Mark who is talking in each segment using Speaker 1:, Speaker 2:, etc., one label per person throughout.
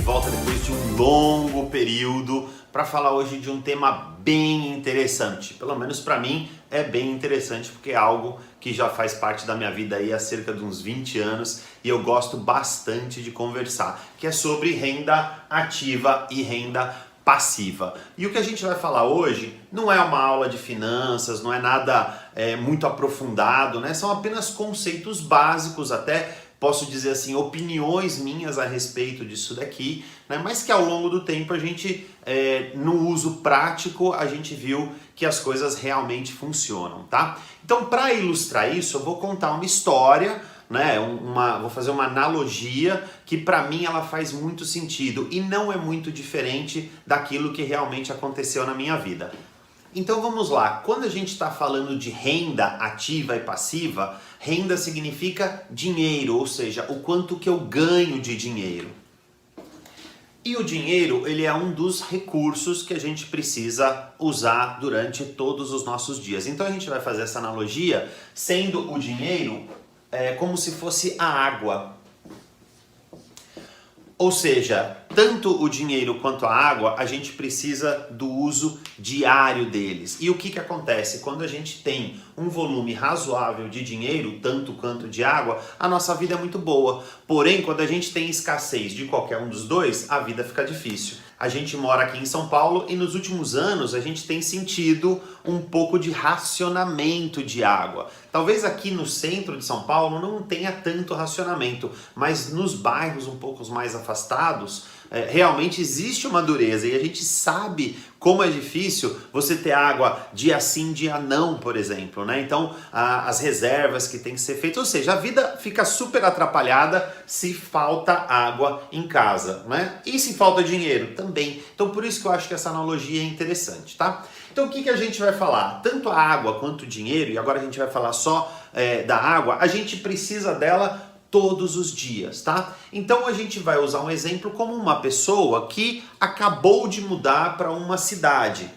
Speaker 1: volta depois de um longo período para falar hoje de um tema bem interessante. Pelo menos para mim é bem interessante porque é algo que já faz parte da minha vida aí há cerca de uns 20 anos e eu gosto bastante de conversar, que é sobre renda ativa e renda passiva. E o que a gente vai falar hoje não é uma aula de finanças, não é nada muito aprofundado, né? São apenas conceitos básicos, até posso dizer assim, opiniões minhas a respeito disso daqui, né? Mas que ao longo do tempo a gente, no uso prático, a gente viu que as coisas realmente funcionam, tá? Então, para ilustrar isso, eu vou contar uma história, né? Vou fazer uma analogia que para mim ela faz muito sentido e não é muito diferente daquilo que realmente aconteceu na minha vida. Então vamos lá, quando a gente está falando de renda ativa e passiva, renda significa dinheiro, ou seja, o quanto que eu ganho de dinheiro. E o dinheiro, ele é um dos recursos que a gente precisa usar durante todos os nossos dias. Então a gente vai fazer essa analogia sendo o dinheiro como se fosse a água. Ou seja, tanto o dinheiro quanto a água, a gente precisa do uso diário deles. E o que acontece? Quando a gente tem um volume razoável de dinheiro, tanto quanto de água, a nossa vida é muito boa. Porém, quando a gente tem escassez de qualquer um dos dois, a vida fica difícil. A gente mora aqui em São Paulo e nos últimos anos a gente tem sentido um pouco de racionamento de água. Talvez aqui no centro de São Paulo não tenha tanto racionamento, mas nos bairros um pouco mais afastados, realmente existe uma dureza e a gente sabe como é difícil você ter água dia sim, dia não, por exemplo, né? Então, as reservas que tem que ser feitas, ou seja, a vida fica super atrapalhada se falta água em casa, né? E se falta dinheiro? Também. Então, por isso que eu acho que essa analogia é interessante, tá? Então, o que a gente vai falar? Tanto a água quanto o dinheiro, e agora a gente vai falar só da água, a gente precisa dela todos os dias, tá? Então a gente vai usar um exemplo como uma pessoa que acabou de mudar para uma cidade.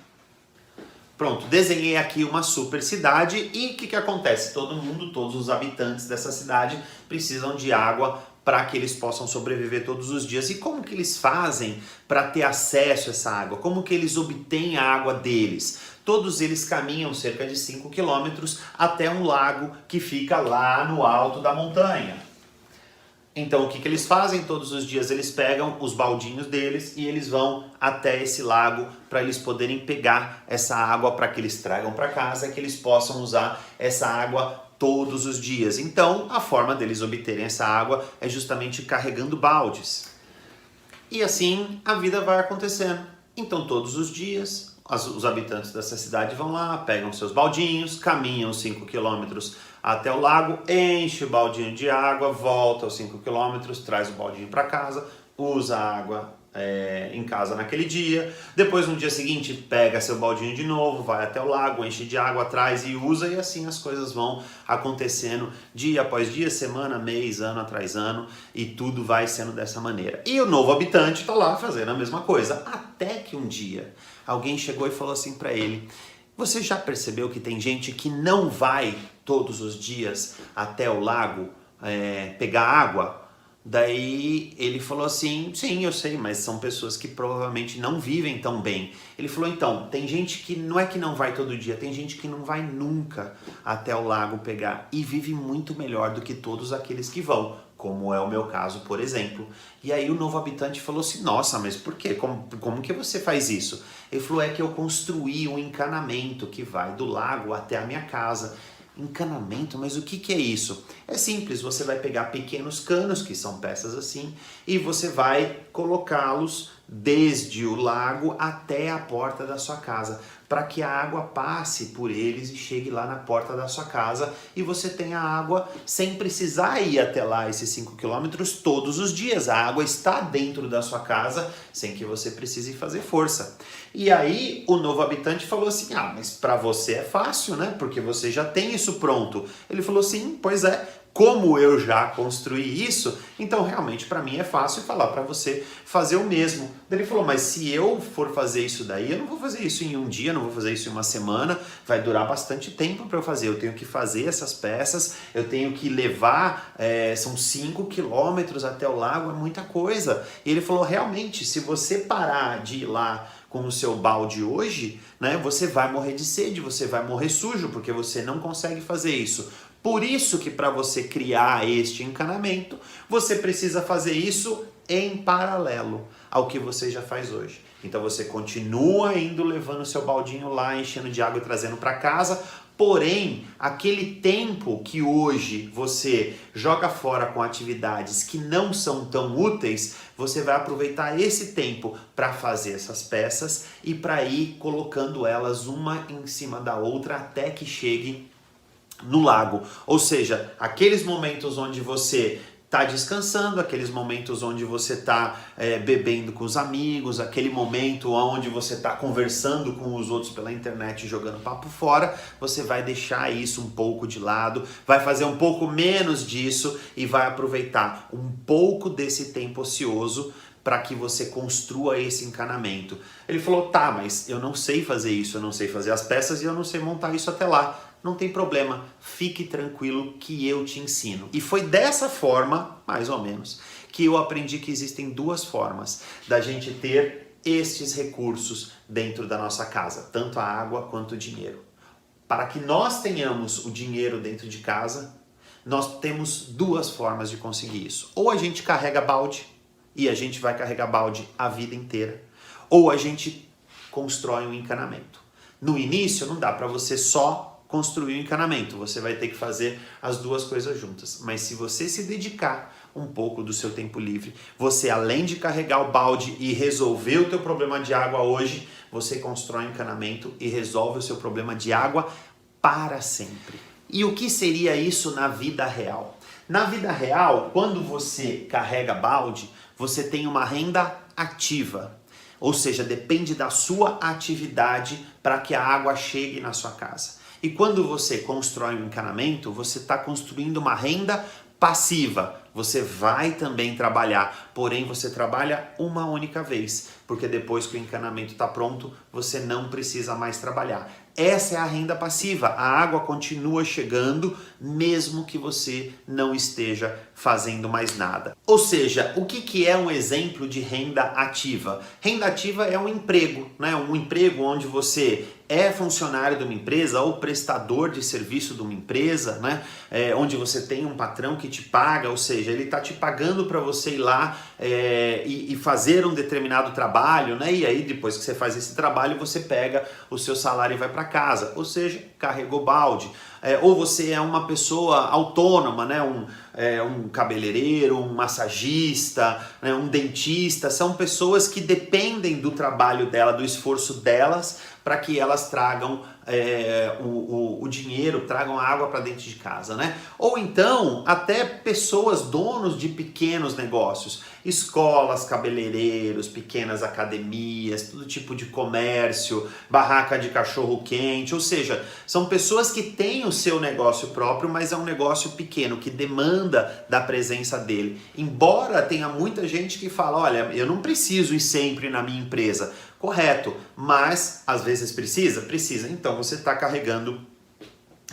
Speaker 1: Pronto, desenhei aqui uma super cidade e o que acontece? Todos os habitantes dessa cidade precisam de água para que eles possam sobreviver todos os dias. E como que eles fazem para ter acesso a essa água? Como que eles obtêm a água deles? Todos eles caminham cerca de 5 quilômetros até um lago que fica lá no alto da montanha. Então o que eles fazem? Todos os dias eles pegam os baldinhos deles e eles vão até esse lago para eles poderem pegar essa água para que eles tragam para casa e que eles possam usar essa água todos os dias. Então a forma deles obterem essa água é justamente carregando baldes. E assim a vida vai acontecendo. Então todos os dias os habitantes dessa cidade vão lá, pegam seus baldinhos, caminham 5 quilômetros até o lago, enche o baldinho de água, volta aos 5 quilômetros, traz o baldinho para casa, usa a água em casa naquele dia. Depois no dia seguinte pega seu baldinho de novo, vai até o lago, enche de água, traz e usa, e assim as coisas vão acontecendo dia após dia, semana, mês, ano atrás ano, e tudo vai sendo dessa maneira. E o novo habitante está lá fazendo a mesma coisa, até que um dia alguém chegou e falou assim para ele: você já percebeu que tem gente que não vai todos os dias até o lago pegar água? Daí ele falou assim: sim, eu sei, mas são pessoas que provavelmente não vivem tão bem. Ele falou: então, tem gente que não é que não vai todo dia, tem gente que não vai nunca até o lago pegar e vive muito melhor do que todos aqueles que vão, como é o meu caso, por exemplo. E aí o novo habitante falou assim: nossa, mas por quê? Como que você faz isso? Ele falou: é que eu construí um encanamento que vai do lago até a minha casa. Encanamento? Mas o que é isso? É simples, você vai pegar pequenos canos, que são peças assim, e você vai colocá-los desde o lago até a porta da sua casa, para que a água passe por eles e chegue lá na porta da sua casa e você tenha água sem precisar ir até lá esses 5 quilômetros todos os dias. A água está dentro da sua casa sem que você precise fazer força. E aí o novo habitante falou assim: ah, mas para você é fácil, né? Porque você já tem isso pronto. Ele falou: sim, pois é. como eu já construí isso, então realmente para mim é fácil falar para você fazer o mesmo. Ele falou, mas se eu for fazer isso daí, eu não vou fazer isso em um dia, não vou fazer isso em uma semana, vai durar bastante tempo para eu fazer. Eu tenho que fazer essas peças, eu tenho que levar, são 5 quilômetros até o lago, é muita coisa. E ele falou, realmente, se você parar de ir lá com o seu balde hoje, né, você vai morrer de sede, você vai morrer sujo, porque você não consegue fazer isso. Por isso que para você criar este encanamento, você precisa fazer isso em paralelo ao que você já faz hoje. Então você continua indo levando o seu baldinho lá, enchendo de água e trazendo para casa, porém, aquele tempo que hoje você joga fora com atividades que não são tão úteis, você vai aproveitar esse tempo para fazer essas peças e para ir colocando elas uma em cima da outra até que chegue no lago. Ou seja, aqueles momentos onde você está descansando, aqueles momentos onde você está bebendo com os amigos, aquele momento onde você está conversando com os outros pela internet, jogando papo fora, você vai deixar isso um pouco de lado, vai fazer um pouco menos disso e vai aproveitar um pouco desse tempo ocioso para que você construa esse encanamento. Ele falou, tá, mas eu não sei fazer isso, eu não sei fazer as peças e eu não sei montar isso até lá. Não tem problema, fique tranquilo que eu te ensino. E foi dessa forma, mais ou menos, que eu aprendi que existem duas formas da gente ter estes recursos dentro da nossa casa, tanto a água quanto o dinheiro. Para que nós tenhamos o dinheiro dentro de casa, nós temos duas formas de conseguir isso. Ou a gente carrega balde, e a gente vai carregar balde a vida inteira, ou a gente constrói um encanamento. No início não dá para você só construir um encanamento, você vai ter que fazer as duas coisas juntas. Mas se você se dedicar um pouco do seu tempo livre, você além de carregar o balde e resolver o teu problema de água hoje, você constrói um encanamento e resolve o seu problema de água para sempre. E o que seria isso na vida real? Na vida real, quando você carrega balde, você tem uma renda ativa. Ou seja, depende da sua atividade para que a água chegue na sua casa. E quando você constrói um encanamento, você está construindo uma renda passiva. Você vai também trabalhar, porém você trabalha uma única vez, porque depois que o encanamento está pronto, você não precisa mais trabalhar. Essa é a renda passiva. A água continua chegando, mesmo que você não esteja fazendo mais nada. Ou seja, o que é um exemplo de renda ativa? Renda ativa é um emprego, né? Um emprego onde você é funcionário de uma empresa ou prestador de serviço de uma empresa, né? Onde você tem um patrão que te paga, ou seja, ele está te pagando para você ir lá e fazer um determinado trabalho, né? E aí depois que você faz esse trabalho, você pega o seu salário e vai para casa, ou seja, carregou balde. Ou você é uma pessoa autônoma, né? Um cabeleireiro, um massagista, né? Um dentista, são pessoas que dependem do trabalho dela, do esforço delas, para que elas tragam o dinheiro, tragam a água para dentro de casa, né? Ou então, até pessoas, donos de pequenos negócios, escolas, cabeleireiros, pequenas academias, todo tipo de comércio, barraca de cachorro-quente, ou seja, são pessoas que têm o seu negócio próprio, mas é um negócio pequeno, que demanda da presença dele. Embora tenha muita gente que fala, olha, eu não preciso ir sempre na minha empresa. Correto, mas às vezes precisa? Precisa. Então você está carregando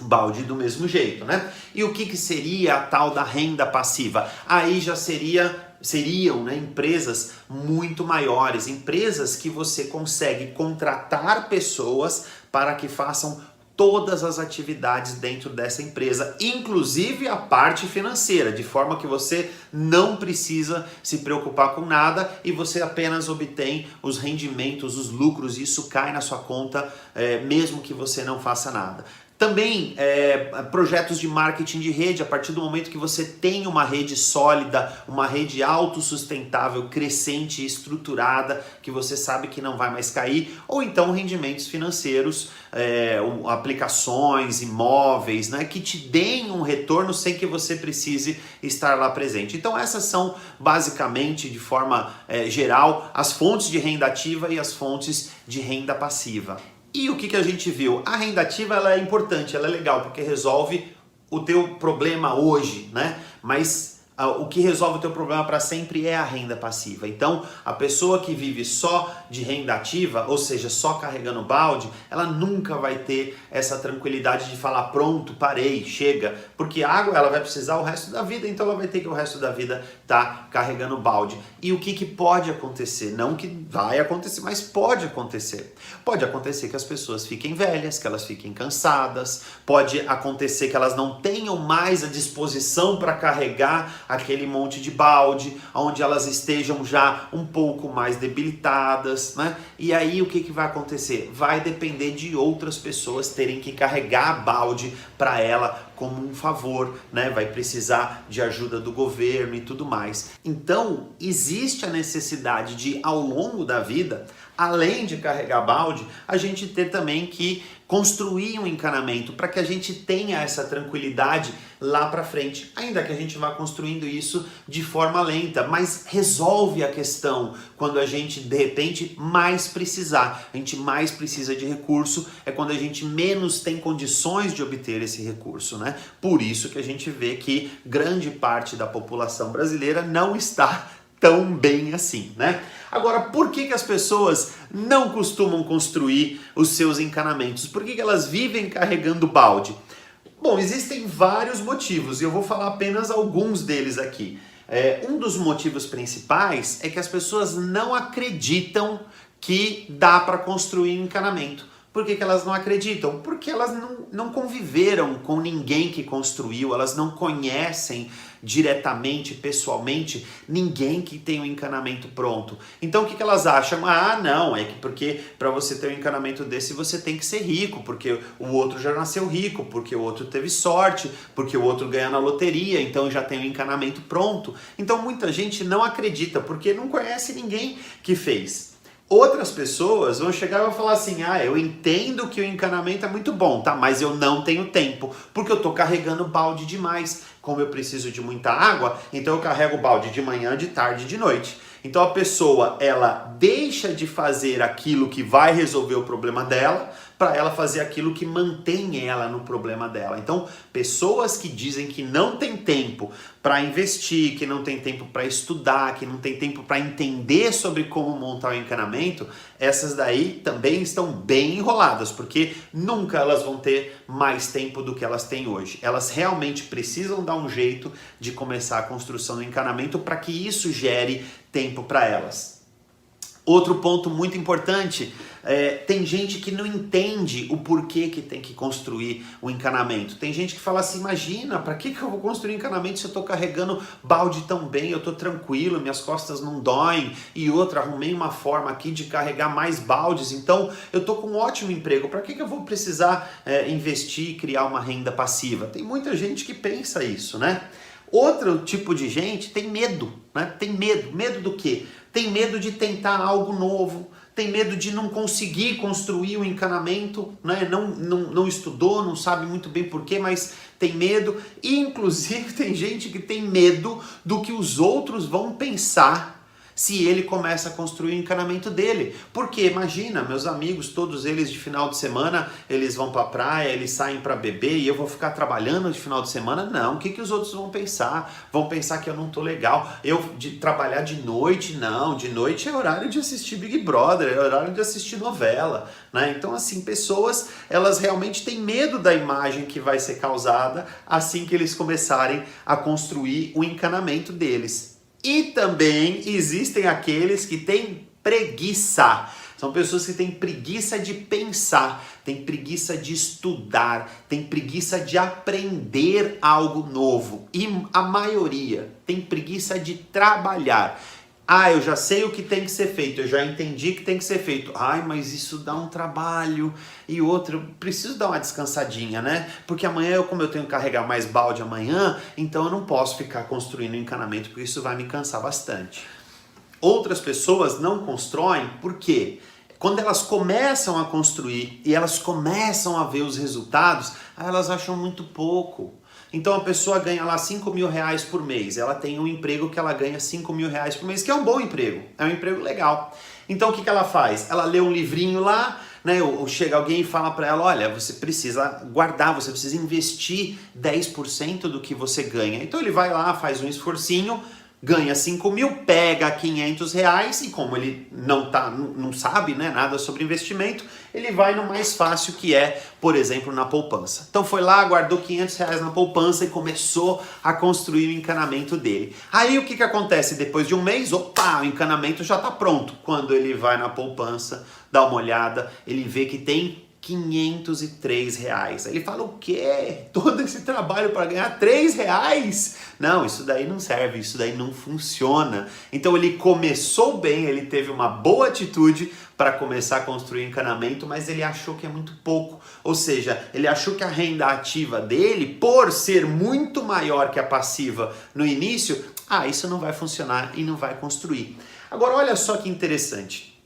Speaker 1: balde do mesmo jeito, né? E o que seria a tal da renda passiva? Aí já seriam, né, empresas muito maiores, empresas que você consegue contratar pessoas para que façam todas as atividades dentro dessa empresa, inclusive a parte financeira, de forma que você não precisa se preocupar com nada e você apenas obtém os rendimentos, os lucros, e isso cai na sua conta mesmo que você não faça nada. Também projetos de marketing de rede, a partir do momento que você tem uma rede sólida, uma rede autossustentável, crescente, estruturada, que você sabe que não vai mais cair, ou então rendimentos financeiros, aplicações, imóveis, né, que te deem um retorno sem que você precise estar lá presente. Então essas são basicamente, de forma geral, as fontes de renda ativa e as fontes de renda passiva. E o que a gente viu? A renda ativa ela é importante, ela é legal, porque resolve o teu problema hoje, né? Mas o que resolve o teu problema para sempre é a renda passiva. Então, a pessoa que vive só de renda ativa, ou seja, só carregando balde, ela nunca vai ter essa tranquilidade de falar, pronto, parei, chega. Porque água ela vai precisar o resto da vida, então ela vai ter que o resto da vida estar carregando balde. E o que pode acontecer? Não que vai acontecer, mas pode acontecer. Pode acontecer que as pessoas fiquem velhas, que elas fiquem cansadas, pode acontecer que elas não tenham mais a disposição para carregar aquele monte de balde, onde elas estejam já um pouco mais debilitadas, né? E aí o que vai acontecer? Vai depender de outras pessoas terem que carregar balde para ela como um favor, né? Vai precisar de ajuda do governo e tudo mais. Então, existe a necessidade de, ao longo da vida, além de carregar balde, a gente ter também que construir um encanamento para que a gente tenha essa tranquilidade lá para frente, ainda que a gente vá construindo isso de forma lenta, mas resolve a questão quando a gente de repente mais precisar, a gente mais precisa de recurso, é quando a gente menos tem condições de obter esse recurso, né? Por isso que a gente vê que grande parte da população brasileira não está tão bem assim, né? Agora, por que as pessoas não costumam construir os seus encanamentos? Por que elas vivem carregando balde? Bom, existem vários motivos e eu vou falar apenas alguns deles aqui. Um dos motivos principais é que as pessoas não acreditam que dá para construir um encanamento. Por que elas não acreditam? Porque elas não conviveram com ninguém que construiu, elas não conhecem diretamente, pessoalmente, ninguém que tem um encanamento pronto. Então o que elas acham? Ah, não, é que porque para você ter um encanamento desse você tem que ser rico, porque o outro já nasceu rico, porque o outro teve sorte, porque o outro ganha na loteria, então já tem um encanamento pronto. Então muita gente não acredita, porque não conhece ninguém que fez. Outras pessoas vão chegar e vão falar assim, ah, eu entendo que o encanamento é muito bom, tá? Mas eu não tenho tempo, porque eu tô carregando balde demais. Como eu preciso de muita água, então eu carrego o balde de manhã, de tarde, de noite. Então a pessoa, ela deixa de fazer aquilo que vai resolver o problema dela, para ela fazer aquilo que mantém ela no problema dela. Então, pessoas que dizem que não tem tempo para investir, que não tem tempo para estudar, que não tem tempo para entender sobre como montar o encanamento, essas daí também estão bem enroladas, porque nunca elas vão ter mais tempo do que elas têm hoje. Elas realmente precisam dar um jeito de começar a construção do encanamento para que isso gere tempo para elas. Outro ponto muito importante, tem gente que não entende o porquê que tem que construir o encanamento. Tem gente que fala assim, imagina, para que eu vou construir encanamento se eu estou carregando balde tão bem, eu estou tranquilo, minhas costas não doem, e outra, arrumei uma forma aqui de carregar mais baldes, então eu estou com um ótimo emprego, para que eu vou precisar investir e criar uma renda passiva? Tem muita gente que pensa isso, né? Outro tipo de gente tem medo, né? Tem medo. Medo do quê? Tem medo de tentar algo novo, tem medo de não conseguir construir o encanamento, né? Não estudou, não sabe muito bem porquê, mas tem medo. E, inclusive, tem gente que tem medo do que os outros vão pensar se ele começa a construir o encanamento dele. Porque, imagina, meus amigos, todos eles de final de semana, eles vão pra praia, eles saem pra beber e eu vou ficar trabalhando de final de semana? Não, o que os outros vão pensar? Vão pensar que eu não tô legal. Eu de trabalhar de noite? Não, de noite é horário de assistir Big Brother, é horário de assistir novela, né? Então, assim, pessoas, elas realmente têm medo da imagem que vai ser causada assim que eles começarem a construir o encanamento deles. E também existem aqueles que têm preguiça. São pessoas que têm preguiça de pensar, têm preguiça de estudar, têm preguiça de aprender algo novo. E a maioria tem preguiça de trabalhar. Ah, eu já sei o que tem que ser feito, eu já entendi que tem que ser feito. Ai, mas isso dá um trabalho. E outro, eu preciso dar uma descansadinha, né? Porque amanhã, como eu tenho que carregar mais balde amanhã, então eu não posso ficar construindo encanamento, porque isso vai me cansar bastante. Outras pessoas não constroem, por quê? Quando elas começam a construir e elas começam a ver os resultados, elas acham muito pouco. Então a pessoa ganha lá 5 mil reais por mês, ela tem um emprego que ela ganha 5 mil reais por mês, que é um bom emprego, é um emprego legal. Então o que ela faz? Ela lê um livrinho lá, né? Ou chega alguém e fala para ela, olha, você precisa guardar, você precisa investir 10% do que você ganha. Então ele vai lá, faz um esforcinho, ganha 5 mil, pega 500 reais e como ele não sabe, né, nada sobre investimento, ele vai no mais fácil que é, por exemplo, na poupança. Então foi lá, guardou 500 reais na poupança e começou a construir o encanamento dele. Aí o que acontece? Depois de um mês, opa, o encanamento já está pronto. Quando ele vai na poupança, dá uma olhada, ele vê que tem 503 reais. Aí ele fala, o quê? Todo esse trabalho para ganhar 3 reais? Não, isso daí não serve, isso daí não funciona. Então ele começou bem, ele teve uma boa atitude para começar a construir encanamento, mas ele achou que é muito pouco. Ou seja, ele achou que a renda ativa dele, por ser muito maior que a passiva no início, isso não vai funcionar e não vai construir. Agora olha só que interessante,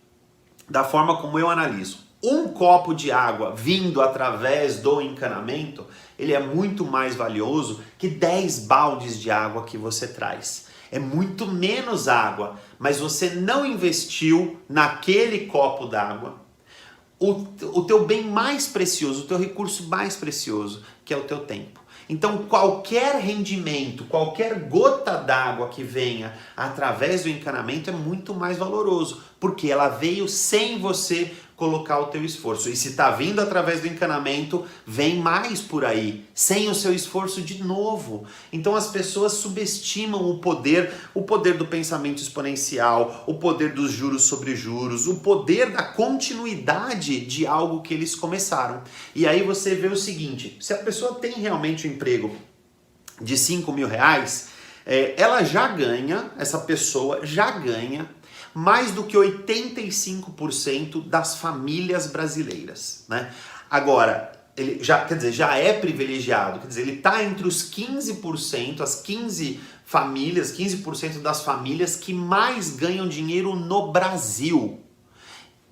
Speaker 1: da forma como eu analiso. Um copo de água vindo através do encanamento, ele é muito mais valioso que 10 baldes de água que você traz. É muito menos água, mas você não investiu naquele copo d'água o teu bem mais precioso, o teu recurso mais precioso, que é o teu tempo. Então qualquer rendimento, qualquer gota d'água que venha através do encanamento é muito mais valoroso, porque ela veio sem você colocar o teu esforço. E se está vindo através do encanamento, vem mais por aí, sem o seu esforço de novo. Então as pessoas subestimam o poder do pensamento exponencial, o poder dos juros sobre juros, o poder da continuidade de algo que eles começaram. E aí você vê o seguinte, se a pessoa tem realmente um emprego de 5 mil reais, essa pessoa já ganha mais do que 85% das famílias brasileiras, né? Agora, ele já é privilegiado, ele está entre os 15%, as 15 famílias, 15% das famílias que mais ganham dinheiro no Brasil.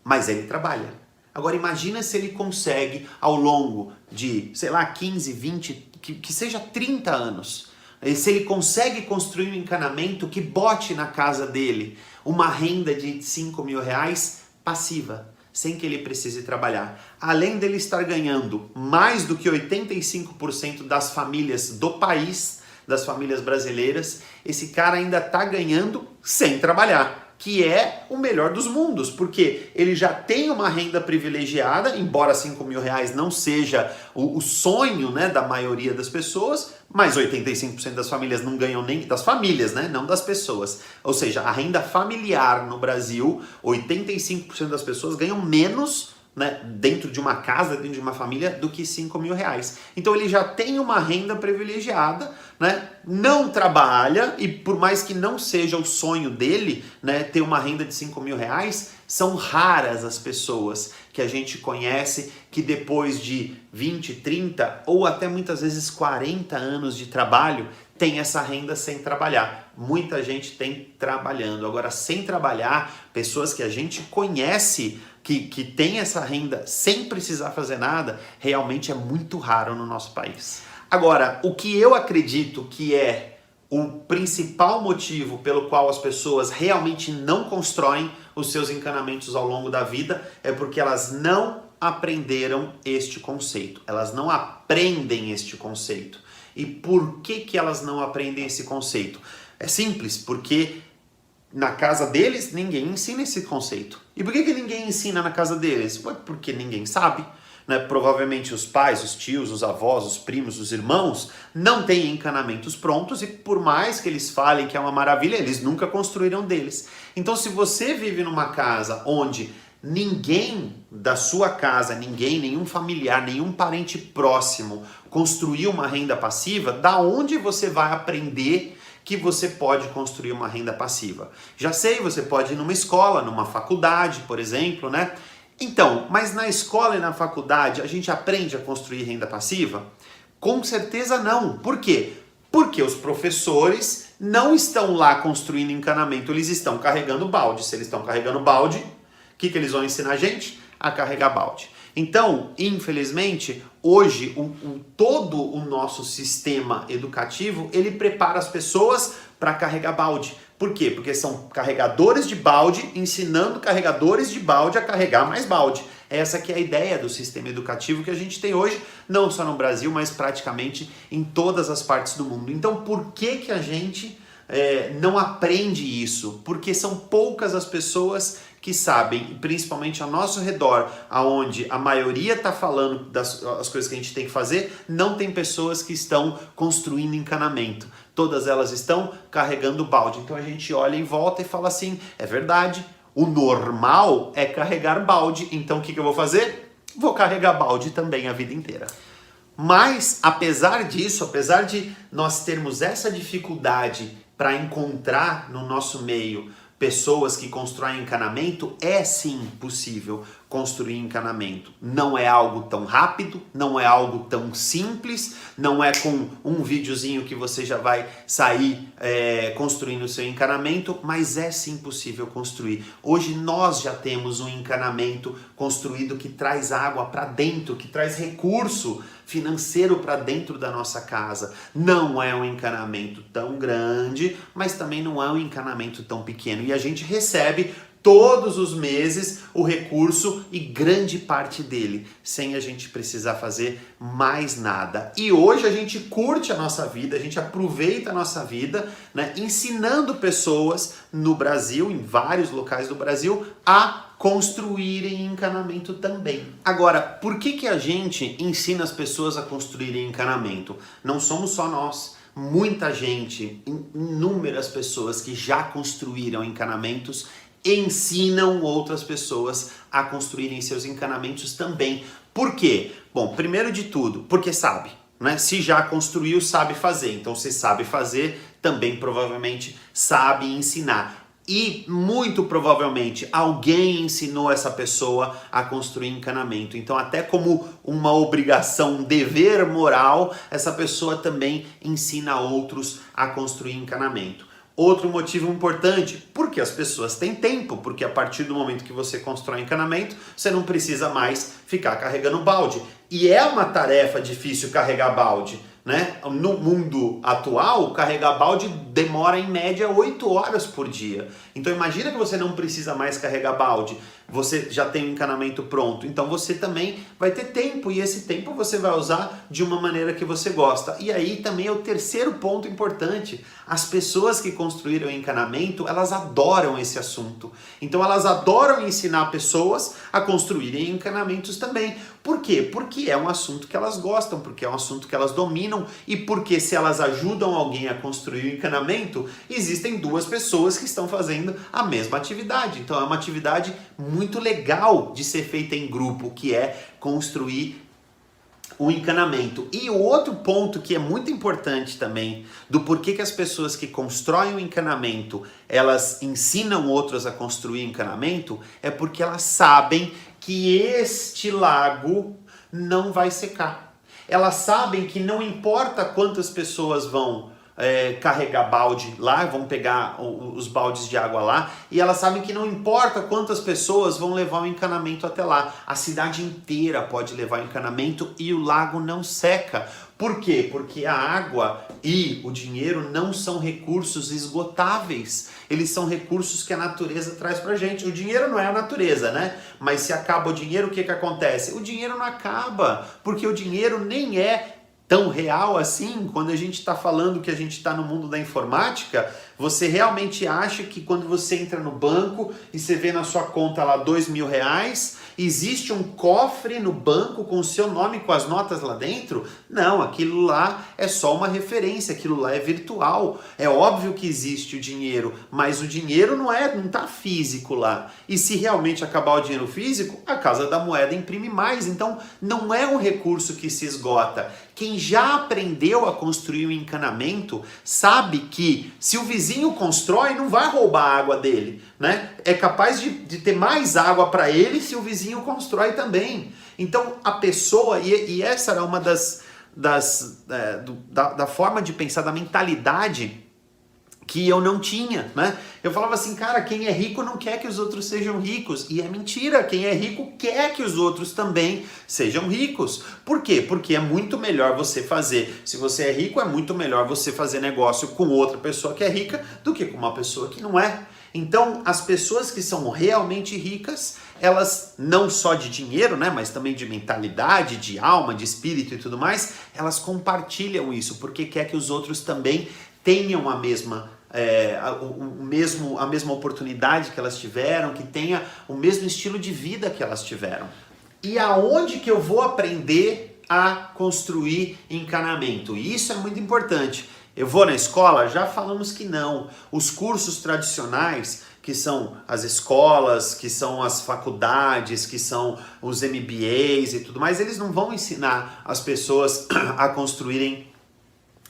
Speaker 1: Mas ele trabalha. Agora imagina se ele consegue ao longo de, 15, 20, que seja 30 anos, se ele consegue construir um encanamento que bote na casa dele uma renda de 5 mil reais passiva, sem que ele precise trabalhar. Além dele estar ganhando mais do que 85% das famílias do país, das famílias brasileiras, esse cara ainda está ganhando sem trabalhar, que é o melhor dos mundos, porque ele já tem uma renda privilegiada, embora 5 mil reais não seja o sonho, né, da maioria das pessoas, mas 85% das famílias não ganham nem das famílias, né, não das pessoas. Ou seja, a renda familiar no Brasil, 85% das pessoas ganham menos, né, dentro de uma casa, dentro de uma família, do que 5 mil reais. Então ele já tem uma renda privilegiada, né, não trabalha, e por mais que não seja o sonho dele, né, ter uma renda de 5 mil reais, são raras as pessoas que a gente conhece que depois de 20, 30 ou até muitas vezes 40 anos de trabalho, tem essa renda sem trabalhar. Muita gente tem trabalhando. Agora, sem trabalhar, pessoas que a gente conhece que tem essa renda sem precisar fazer nada, realmente é muito raro no nosso país. Agora, o que eu acredito que é o principal motivo pelo qual as pessoas realmente não constroem os seus encanamentos ao longo da vida é porque elas não aprenderam este conceito. Elas não aprendem este conceito. E por que elas não aprendem esse conceito? É simples, porque na casa deles ninguém ensina esse conceito. E por que ninguém ensina na casa deles? Porque ninguém sabe. Né? Provavelmente os pais, os tios, os avós, os primos, os irmãos não têm encanamentos prontos e por mais que eles falem que é uma maravilha, eles nunca construíram deles. Então se você vive numa casa onde ninguém da sua casa, nenhum familiar, nenhum parente próximo construiu uma renda passiva, da onde você vai aprender que você pode construir uma renda passiva? Já sei, você pode ir numa escola, numa faculdade, por exemplo, né? Então, mas na escola e na faculdade a gente aprende a construir renda passiva? Com certeza não. Por quê? Porque os professores não estão lá construindo encanamento, eles estão carregando balde. Se eles estão carregando balde, o que eles vão ensinar a gente? A carregar balde. Então, infelizmente, hoje todo o nosso sistema educativo, ele prepara as pessoas para carregar balde. Por quê? Porque são carregadores de balde ensinando carregadores de balde a carregar mais balde. Essa que é a ideia do sistema educativo que a gente tem hoje, não só no Brasil, mas praticamente em todas as partes do mundo. Então, por que a gente não aprende isso? Porque são poucas as pessoas que sabem, principalmente ao nosso redor, aonde a maioria está falando das coisas que a gente tem que fazer, não tem pessoas que estão construindo encanamento. Todas elas estão carregando balde. Então a gente olha em volta e fala assim, é verdade, o normal é carregar balde, então o que eu vou fazer? Vou carregar balde também a vida inteira. Mas, apesar disso, apesar de nós termos essa dificuldade para encontrar no nosso meio pessoas que constroem encanamento, é sim possível construir encanamento. Não é algo tão rápido, não é algo tão simples, não é com um videozinho que você já vai sair construindo o seu encanamento, mas é sim possível construir. Hoje nós já temos um encanamento construído que traz água para dentro, que traz recurso financeiro para dentro da nossa casa. Não é um encanamento tão grande, mas também não é um encanamento tão pequeno. E a gente recebe todos os meses o recurso e grande parte dele, sem a gente precisar fazer mais nada. E hoje a gente curte a nossa vida, a gente aproveita a nossa vida, né, ensinando pessoas no Brasil, em vários locais do Brasil, a construírem encanamento também. Agora, por que a gente ensina as pessoas a construírem encanamento? Não somos só nós. Muita gente, inúmeras pessoas que já construíram encanamentos, ensinam outras pessoas a construírem seus encanamentos também. Por quê? Bom, primeiro de tudo, porque sabe, né? Se já construiu, sabe fazer. Então, se sabe fazer, também provavelmente sabe ensinar. E muito provavelmente alguém ensinou essa pessoa a construir encanamento. Então, até como uma obrigação, um dever moral, essa pessoa também ensina outros a construir encanamento. Outro motivo importante, porque as pessoas têm tempo, porque a partir do momento que você constrói encanamento, você não precisa mais ficar carregando balde. E é uma tarefa difícil carregar balde, né? No mundo atual, carregar balde demora em média 8 horas por dia. Então imagina que você não precisa mais carregar balde, você já tem o encanamento pronto, então você também vai ter tempo, e esse tempo você vai usar de uma maneira que você gosta. E aí também é o terceiro ponto importante, as pessoas que construíram o encanamento, elas adoram esse assunto, então elas adoram ensinar pessoas a construírem encanamentos também. Por quê? Porque é um assunto que elas gostam, porque é um assunto que elas dominam, e porque se elas ajudam alguém a construir o encanamento, existem duas pessoas que estão fazendo a mesma atividade. Então é uma atividade muito legal de ser feita em grupo, que é construir o encanamento. E o outro ponto que é muito importante também, do porquê que as pessoas que constroem o encanamento, elas ensinam outros a construir encanamento, é porque elas sabem que este lago não vai secar. Elas sabem que não importa quantas pessoas vão carregar balde lá, vão pegar os baldes de água lá, e elas sabem que não importa quantas pessoas vão levar o encanamento até lá, a cidade inteira pode levar o encanamento e o lago não seca. Por quê? Porque a água e o dinheiro não são recursos esgotáveis, eles são recursos que a natureza traz pra gente. O dinheiro não é a natureza, né? Mas se acaba o dinheiro, o que acontece? O dinheiro não acaba, porque o dinheiro nem é tão real assim. Quando a gente está falando que a gente está no mundo da informática, você realmente acha que quando você entra no banco e você vê na sua conta lá R$2.000, existe um cofre no banco com o seu nome, com as notas lá dentro? Não, aquilo lá é só uma referência, aquilo lá é virtual. É óbvio que existe o dinheiro, mas o dinheiro não está físico lá. E se realmente acabar o dinheiro físico, a Casa da Moeda imprime mais. Então não é um recurso que se esgota. Quem já aprendeu a construir um encanamento sabe que se o vizinho constrói, não vai roubar a água dele, né? É capaz de ter mais água para ele se o vizinho constrói também. Então a pessoa, e essa era uma da forma de pensar, da mentalidade que eu não tinha, né? Eu falava assim, cara, quem é rico não quer que os outros sejam ricos. E é mentira, quem é rico quer que os outros também sejam ricos. Por quê? Porque é muito melhor você fazer, se você é rico, é muito melhor você fazer negócio com outra pessoa que é rica do que com uma pessoa que não é. Então, as pessoas que são realmente ricas, elas não só de dinheiro, né, mas também de mentalidade, de alma, de espírito e tudo mais, elas compartilham isso, porque quer que os outros também tenham a mesma a mesma oportunidade que elas tiveram, que tenha o mesmo estilo de vida que elas tiveram. E aonde que eu vou aprender a construir encanamento? E isso é muito importante. Eu vou na escola? Já falamos que não. Os cursos tradicionais, que são as escolas, que são as faculdades, que são os MBAs e tudo mais, eles não vão ensinar as pessoas a construírem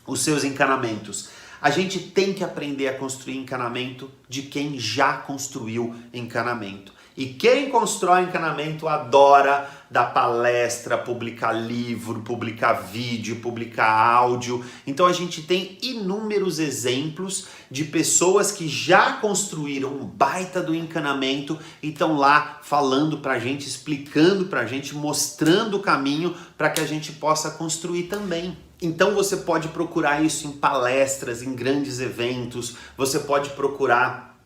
Speaker 1: os seus encanamentos. A gente tem que aprender a construir encanamento de quem já construiu encanamento. E quem constrói encanamento adora dar palestra, publicar livro, publicar vídeo, publicar áudio. Então a gente tem inúmeros exemplos de pessoas que já construíram um baita do encanamento e estão lá falando pra gente, explicando pra gente, mostrando o caminho para que a gente possa construir também. Então você pode procurar isso em palestras, em grandes eventos, você pode procurar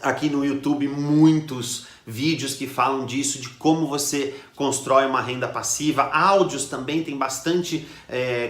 Speaker 1: aqui no YouTube muitos vídeos que falam disso, de como você constrói uma renda passiva, áudios também, tem bastante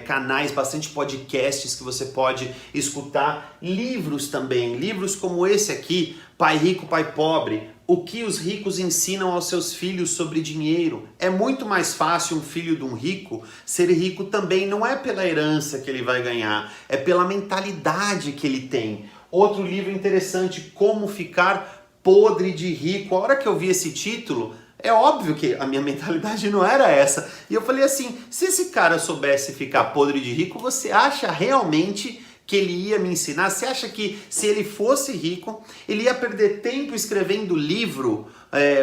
Speaker 1: canais, bastante podcasts que você pode escutar, livros também, livros como esse aqui, Pai Rico, Pai Pobre, o que os ricos ensinam aos seus filhos sobre dinheiro. É muito mais fácil um filho de um rico ser rico também, não é pela herança que ele vai ganhar, é pela mentalidade que ele tem. Outro livro interessante, Como Ficar Podre de Rico. A hora que eu vi esse título, é óbvio que a minha mentalidade não era essa. E eu falei assim, se esse cara soubesse ficar podre de rico, você acha realmente que ele ia me ensinar? Você acha que se ele fosse rico, ele ia perder tempo escrevendo livro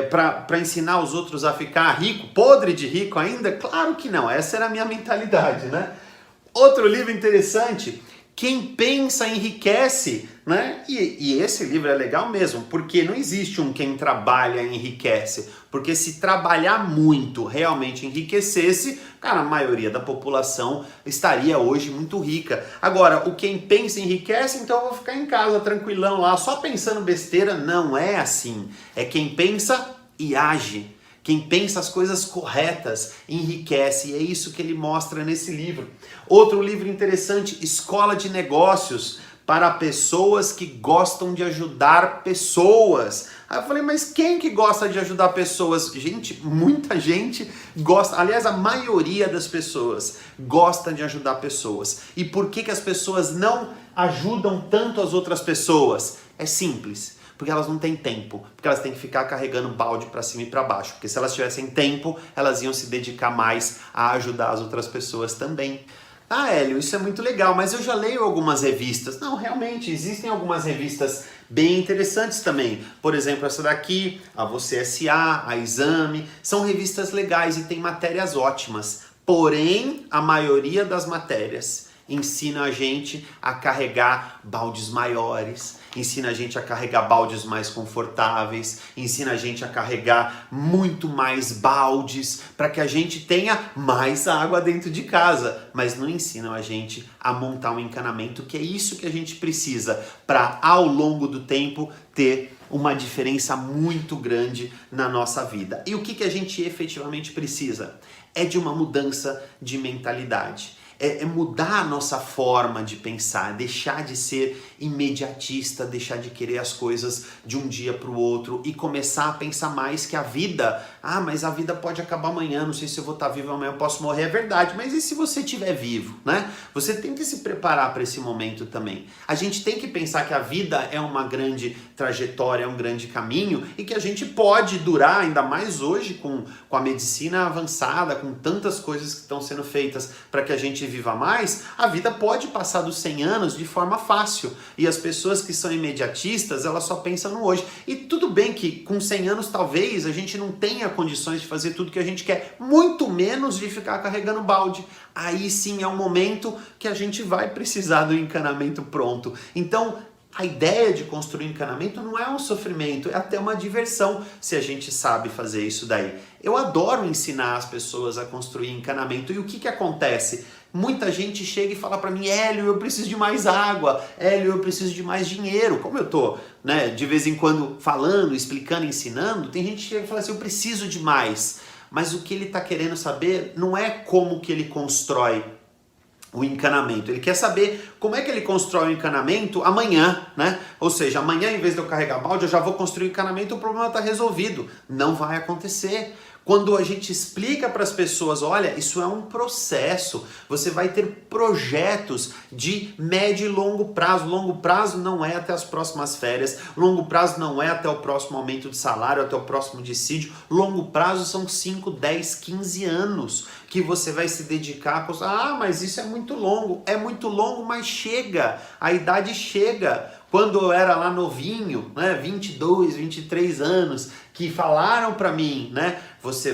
Speaker 1: para ensinar os outros a ficar rico, podre de rico ainda? Claro que não, essa era a minha mentalidade, né? Outro livro interessante, Quem Pensa Enriquece, né? E esse livro é legal mesmo, porque não existe um quem trabalha enriquece, porque se trabalhar muito realmente enriquecesse, cara, a maioria da população estaria hoje muito rica. Agora, o quem pensa enriquece, então eu vou ficar em casa tranquilão lá, só pensando besteira. Não é assim, é quem pensa e age. Quem pensa as coisas corretas enriquece, e é isso que ele mostra nesse livro. Outro livro interessante, Escola de Negócios para pessoas que gostam de ajudar pessoas. Aí eu falei, mas quem que gosta de ajudar pessoas? Gente, muita gente gosta, aliás, a maioria das pessoas gosta de ajudar pessoas. E por que as pessoas não ajudam tanto as outras pessoas? É simples. Porque elas não têm tempo, porque elas têm que ficar carregando balde para cima e para baixo, porque se elas tivessem tempo, elas iam se dedicar mais a ajudar as outras pessoas também. Ah, Hélio, isso é muito legal, mas eu já leio algumas revistas. Não, realmente, existem algumas revistas bem interessantes também. Por exemplo, essa daqui, a Você S.A., a Exame, são revistas legais e tem matérias ótimas. Porém, a maioria das matérias ensina a gente a carregar baldes maiores, ensina a gente a carregar baldes mais confortáveis, ensina a gente a carregar muito mais baldes para que a gente tenha mais água dentro de casa, mas não ensinam a gente a montar um encanamento, que é isso que a gente precisa para, ao longo do tempo, ter uma diferença muito grande na nossa vida. E o que a gente efetivamente precisa? É de uma mudança de mentalidade. É mudar a nossa forma de pensar, deixar de ser imediatista, deixar de querer as coisas de um dia para o outro e começar a pensar mais que a vida, mas a vida pode acabar amanhã, não sei se eu vou estar vivo amanhã, eu posso morrer, é verdade, mas e se você estiver vivo, né? Você tem que se preparar para esse momento também. A gente tem que pensar que a vida é uma grande trajetória, é um grande caminho e que a gente pode durar, ainda mais hoje com a medicina avançada, com tantas coisas que estão sendo feitas para que a gente viva mais, a vida pode passar dos 100 anos de forma fácil. E as pessoas que são imediatistas, elas só pensam no hoje. E tudo bem que com 100 anos talvez a gente não tenha condições de fazer tudo que a gente quer, muito menos de ficar carregando balde. Aí sim é um momento que a gente vai precisar do encanamento pronto. Então, a ideia de construir encanamento não é um sofrimento, é até uma diversão se a gente sabe fazer isso daí. Eu adoro ensinar as pessoas a construir encanamento. E o que acontece? muita gente chega e fala para mim, Hélio, eu preciso de mais água, Hélio, eu preciso de mais dinheiro. Como eu tô, né, de vez em quando falando, explicando, ensinando, tem gente que chega e fala assim, eu preciso de mais. Mas o que ele está querendo saber não é como que ele constrói o encanamento. Ele quer saber como é que ele constrói o encanamento amanhã, né? Ou seja, amanhã, em vez de eu carregar balde, eu já vou construir o encanamento e o problema está resolvido. Não vai acontecer. Quando a gente explica para as pessoas, olha, isso é um processo, você vai ter projetos de médio e longo prazo. Longo prazo não é até as próximas férias, longo prazo não é até o próximo aumento de salário, até o próximo dissídio. Longo prazo são 5, 10, 15 anos que você vai se dedicar a... Ah, mas isso é muito longo, mas chega, a idade chega. Quando eu era lá novinho, né, 22, 23 anos, que falaram para mim, né, você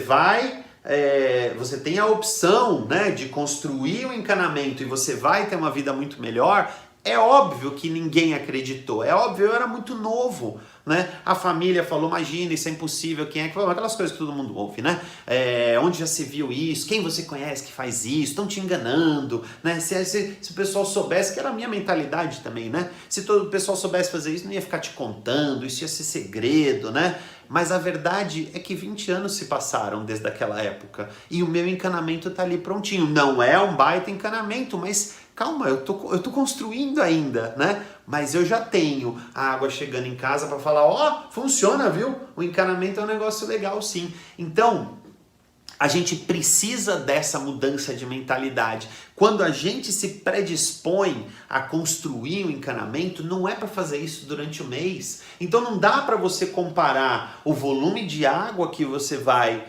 Speaker 1: tem a opção, né, de construir um encanamento e você vai ter uma vida muito melhor, é óbvio que ninguém acreditou, é óbvio, eu era muito novo, né? A família falou, imagina, isso é impossível, quem é que falou? Aquelas coisas que todo mundo ouve, né? Onde já se viu isso? Quem você conhece que faz isso? Estão te enganando, né? Se o pessoal soubesse, que era a minha mentalidade também, né? Se todo o pessoal soubesse fazer isso, não ia ficar te contando, isso ia ser segredo, né? Mas a verdade é que 20 anos se passaram desde aquela época e o meu encanamento tá ali prontinho. Não é um baita encanamento, mas calma, eu tô construindo ainda, né? Mas eu já tenho a água chegando em casa para falar, ó, funciona, viu? O encanamento é um negócio legal, sim. Então, a gente precisa dessa mudança de mentalidade. Quando a gente se predispõe a construir um encanamento, não é para fazer isso durante o mês. Então não dá para você comparar o volume de água que você vai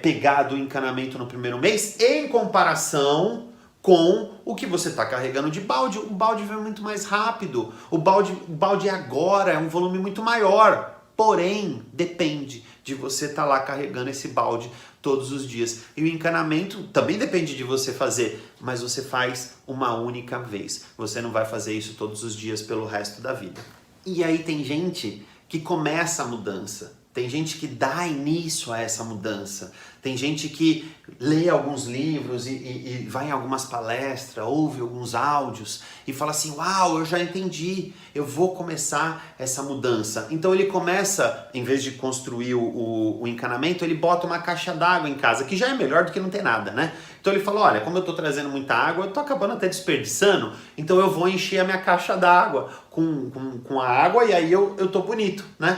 Speaker 1: pegar do encanamento no primeiro mês em comparação com o que você está carregando de balde. O balde vem muito mais rápido. O balde agora é um volume muito maior. Porém, depende de você estar lá carregando esse balde todos os dias. E o encanamento também depende de você fazer, mas você faz uma única vez. Você não vai fazer isso todos os dias pelo resto da vida. E aí tem gente que começa a mudança. Tem gente que dá início a essa mudança. Tem gente que lê alguns livros e vai em algumas palestras, ouve alguns áudios e fala assim, uau, eu já entendi, eu vou começar essa mudança. Então ele começa, em vez de construir o encanamento, ele bota uma caixa d'água em casa, que já é melhor do que não ter nada, né? Então ele fala, olha, como eu tô trazendo muita água, eu tô acabando até desperdiçando, então eu vou encher a minha caixa d'água com a água e aí eu tô bonito, né?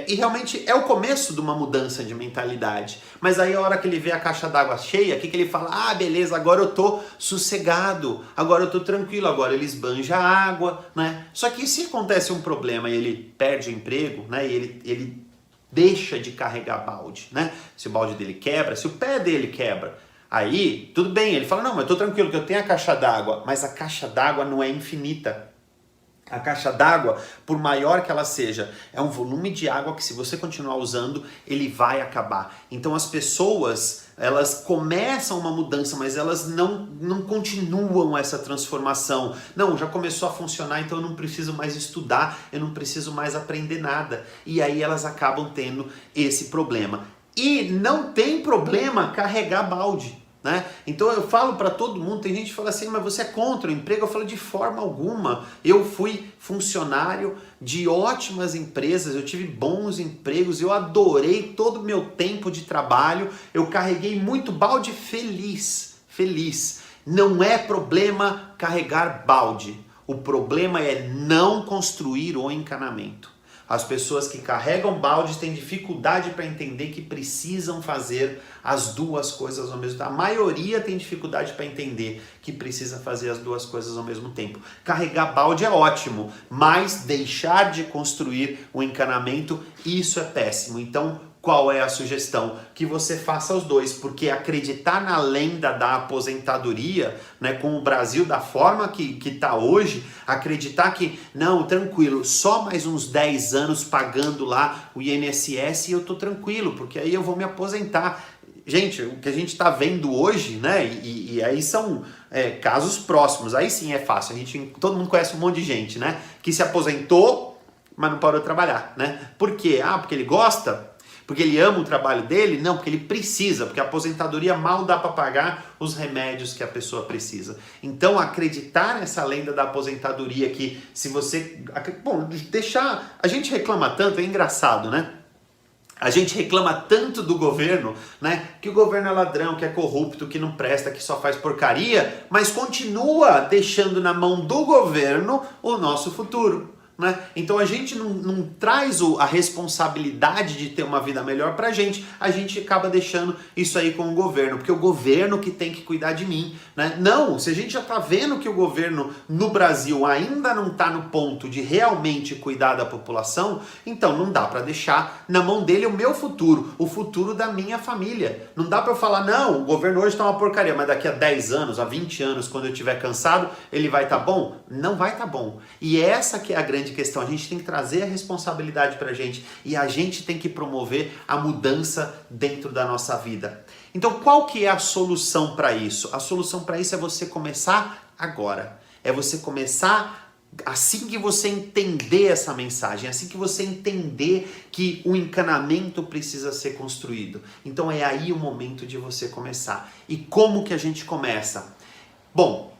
Speaker 1: E realmente é o começo de uma mudança de mentalidade. Mas aí a hora que ele vê a caixa d'água cheia, o que ele fala? Ah, beleza, agora eu tô sossegado, agora eu tô tranquilo, agora ele esbanja a água, né? Só que se acontece um problema e ele perde o emprego, né? E ele deixa de carregar balde, né? Se o balde dele quebra, se o pé dele quebra, aí tudo bem, ele fala, não, mas eu tô tranquilo que eu tenho a caixa d'água, mas a caixa d'água não é infinita. A caixa d'água, por maior que ela seja, é um volume de água que se você continuar usando, ele vai acabar. Então as pessoas, elas começam uma mudança, mas elas não continuam essa transformação. Não, já começou a funcionar, então eu não preciso mais estudar, eu não preciso mais aprender nada. E aí elas acabam tendo esse problema. E não tem problema carregar balde. Né? Então eu falo para todo mundo, tem gente que fala assim, mas você é contra o emprego? Eu falo de forma alguma. Eu fui funcionário de ótimas empresas, eu tive bons empregos, eu adorei todo o meu tempo de trabalho, eu carreguei muito balde feliz. Não é problema carregar balde, o problema é não construir o encanamento. As pessoas que carregam balde têm dificuldade para entender que precisam fazer as duas coisas ao mesmo tempo. A maioria tem dificuldade para entender que precisa fazer as duas coisas ao mesmo tempo. Carregar balde é ótimo, mas deixar de construir o encanamento, isso é péssimo. Então, qual é a sugestão? Que você faça os dois, porque acreditar na lenda da aposentadoria, né, com o Brasil da forma que está hoje, acreditar que, não, tranquilo, só mais uns 10 anos pagando lá o INSS e eu tô tranquilo, porque aí eu vou me aposentar. Gente, o que a gente está vendo hoje, né, e aí são casos próximos, aí sim é fácil, todo mundo conhece um monte de gente, né, que se aposentou, mas não parou de trabalhar, né? Por quê? Ah, porque ele gosta? Porque ele ama o trabalho dele? Não, porque ele precisa, porque a aposentadoria mal dá para pagar os remédios que a pessoa precisa. Então, acreditar nessa lenda da aposentadoria que se você... Bom, deixar... A gente reclama tanto, é engraçado, né? A gente reclama tanto do governo, né? Que o governo é ladrão, que é corrupto, que não presta, que só faz porcaria, mas continua deixando na mão do governo o nosso futuro. Né? Então a gente não traz a responsabilidade de ter uma vida melhor pra gente, a gente acaba deixando isso aí com o governo, porque o governo que tem que cuidar de mim, né? Não, se a gente já tá vendo que o governo no Brasil ainda não tá no ponto de realmente cuidar da população, então não dá pra deixar na mão dele o meu futuro, o futuro da minha família. Não dá pra eu falar, não, o governo hoje tá uma porcaria, mas daqui a 10 anos, a 20 anos, quando eu estiver cansado, ele vai tá bom? Não vai tá bom. E essa que é a grande questão, a gente tem que trazer a responsabilidade pra gente e a gente tem que promover a mudança dentro da nossa vida. Então, qual que é a solução para isso? A solução para isso é você começar agora. É você começar assim que você entender essa mensagem, assim que você entender que o encanamento precisa ser construído. Então é aí o momento de você começar. E como que a gente começa? Bom,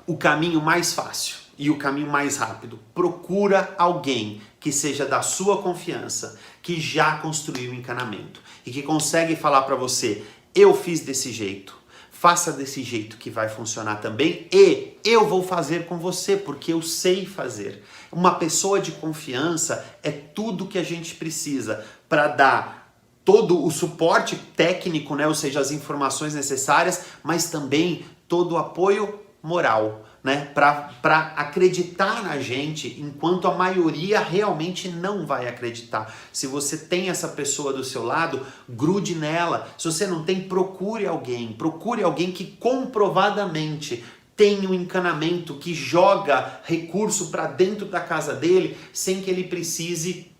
Speaker 1: o caminho mais fácil e o caminho mais rápido. Procura alguém que seja da sua confiança, que já construiu o encanamento e que consegue falar para você, eu fiz desse jeito, faça desse jeito que vai funcionar também e eu vou fazer com você porque eu sei fazer. Uma pessoa de confiança é tudo que a gente precisa para dar todo o suporte técnico, né? Ou seja, as informações necessárias, mas também todo o apoio moral, né, para acreditar na gente, enquanto a maioria realmente não vai acreditar. Se você tem essa pessoa do seu lado, grude nela. Se você não tem, procure alguém que comprovadamente tem um encanamento, que joga recurso para dentro da casa dele sem que ele precise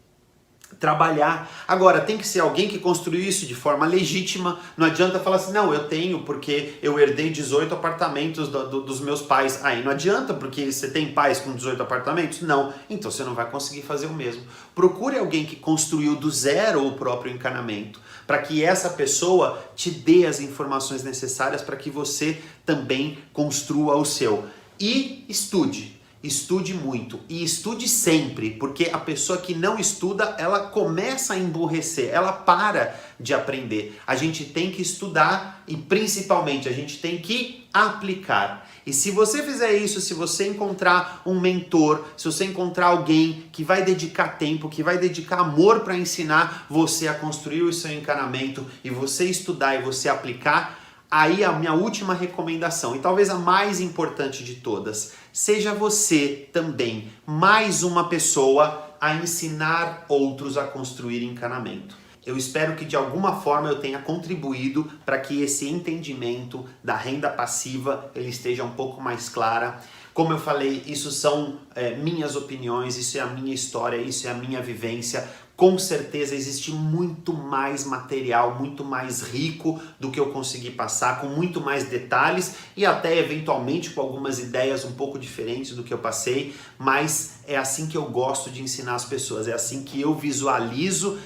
Speaker 1: trabalhar. Agora, tem que ser alguém que construiu isso de forma legítima. Não adianta falar assim, não, eu tenho porque eu herdei 18 apartamentos dos meus pais. Aí não adianta, porque você tem pais com 18 apartamentos? Não. Então você não vai conseguir fazer o mesmo. Procure alguém que construiu do zero o próprio encanamento, para que essa pessoa te dê as informações necessárias para que você também construa o seu. E estude. Estude muito e estude sempre, porque a pessoa que não estuda, ela começa a emburrecer, ela para de aprender. A gente tem que estudar e principalmente a gente tem que aplicar. E se você fizer isso, se você encontrar um mentor, se você encontrar alguém que vai dedicar tempo, que vai dedicar amor para ensinar você a construir o seu encanamento e você estudar e você aplicar, aí a minha última recomendação, e talvez a mais importante de todas, seja você também mais uma pessoa a ensinar outros a construir encanamento. Eu espero que de alguma forma eu tenha contribuído para que esse entendimento da renda passiva ele esteja um pouco mais clara. Como eu falei, isso são minhas opiniões, isso é a minha história, isso é a minha vivência. Com certeza existe muito mais material, muito mais rico do que eu consegui passar, com muito mais detalhes e até eventualmente com algumas ideias um pouco diferentes do que eu passei, mas é assim que eu gosto de ensinar as pessoas, é assim que eu visualizo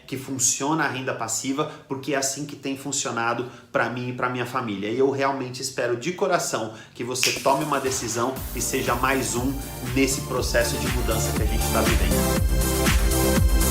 Speaker 1: que funciona a renda passiva, porque é assim que tem funcionado para mim e para minha família. E eu realmente espero de coração que você tome uma decisão e seja mais um nesse processo de mudança que a gente está vivendo.